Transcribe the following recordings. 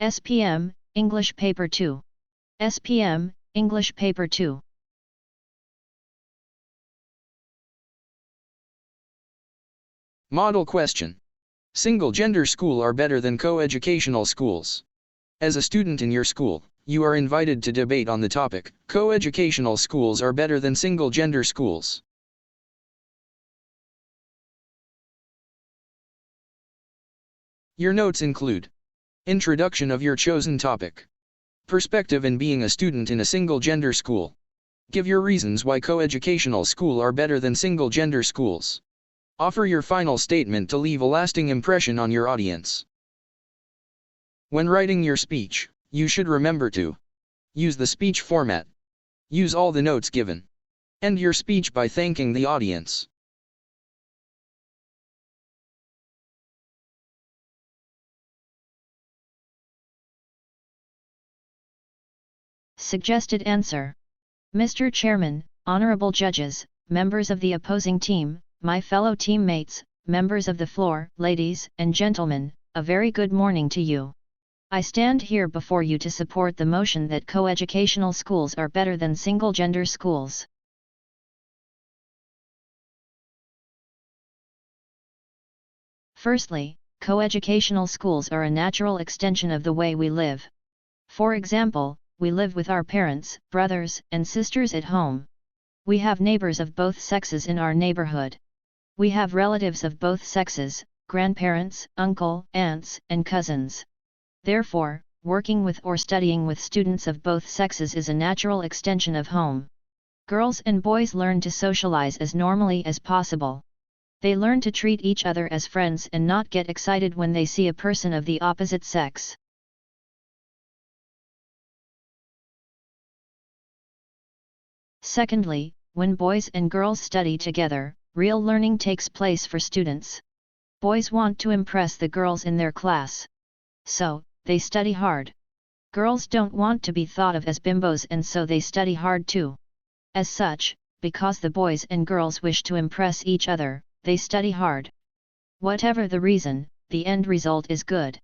SPM, English Paper 2. SPM, English Paper 2. Model question. Single-gender school are better than co-educational schools. As a student in your school, you are invited to debate on the topic, co-educational schools are better than single-gender schools. Your notes include introduction of your chosen topic, perspective in being a student in a single-gender school. Give your reasons why co-educational school are better than single-gender schools. Offer your final statement to leave a lasting impression on your audience. When writing your speech, you should remember to use the speech format. Use all the notes given. End your speech by thanking the audience. Suggested answer. Mr. Chairman, honorable judges, members of the opposing team, my fellow teammates, members of the floor, ladies and gentlemen, a very good morning to you. I stand here before you to support the motion that co-educational schools are better than single-gender schools. Firstly, co-educational schools are a natural extension of the way we live. For example, we live with our parents, brothers, and sisters at home. We have neighbors of both sexes in our neighborhood. We have relatives of both sexes, grandparents, uncle, aunts, and cousins. Therefore, working with or studying with students of both sexes is a natural extension of home. Girls and boys learn to socialize as normally as possible. They learn to treat each other as friends and not get excited when they see a person of the opposite sex. Secondly, when boys and girls study together, real learning takes place for students. Boys want to impress the girls in their class. So, they study hard. Girls don't want to be thought of as bimbos and so they study hard too. As such, because the boys and girls wish to impress each other, they study hard. Whatever the reason, the end result is good.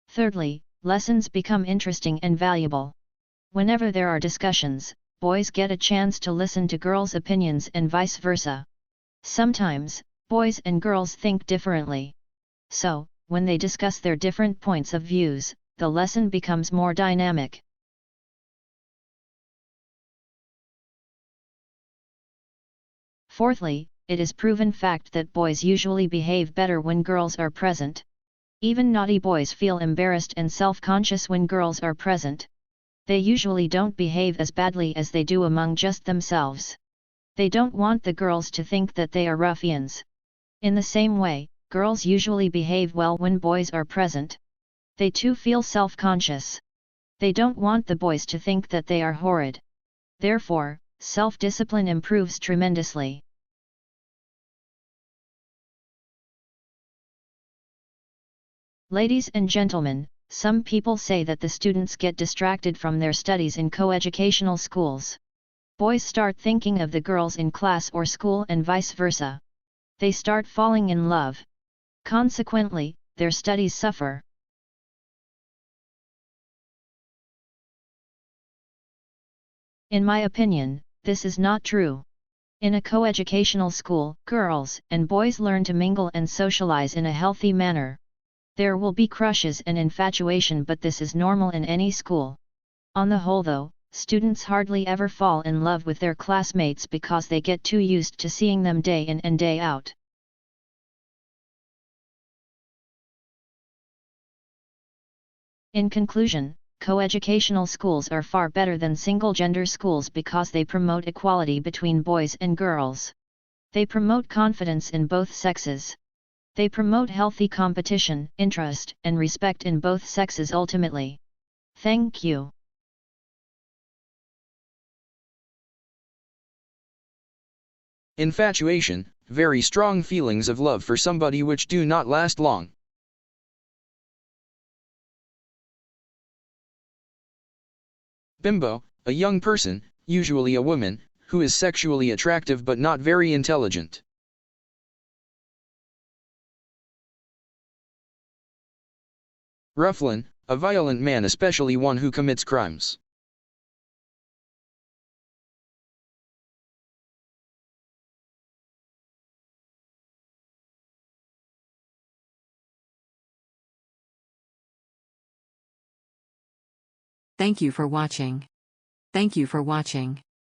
Thirdly, lessons become interesting and valuable. Whenever there are discussions, boys get a chance to listen to girls' opinions and vice versa. Sometimes, boys and girls think differently. So, when they discuss their different points of views, the lesson becomes more dynamic. Fourthly, it is proven fact that boys usually behave better when girls are present. Even naughty boys feel embarrassed and self-conscious when girls are present. They usually don't behave as badly as they do among just themselves. They don't want the girls to think that they are ruffians. In the same way, girls usually behave well when boys are present. They too feel self-conscious. They don't want the boys to think that they are horrid. Therefore, self-discipline improves tremendously. Ladies and gentlemen, some people say that the students get distracted from their studies in co-educational schools. Boys start thinking of the girls in class or school and vice versa. They start falling in love. Consequently, their studies suffer. In my opinion, this is not true. In a co-educational school, girls and boys learn to mingle and socialize in a healthy manner. There will be crushes and infatuation, but this is normal in any school. On the whole though, students hardly ever fall in love with their classmates because they get too used to seeing them day in and day out. In conclusion, co-educational schools are far better than single-gender schools because they promote equality between boys and girls. They promote confidence in both sexes. They promote healthy competition, interest, and respect in both sexes ultimately. Thank you. Infatuation, very strong feelings of love for somebody which do not last long. Bimbo, a young person, usually a woman, who is sexually attractive but not very intelligent. Rufflin, a violent man, especially one who commits crimes. Thank you for watching. Thank you for watching.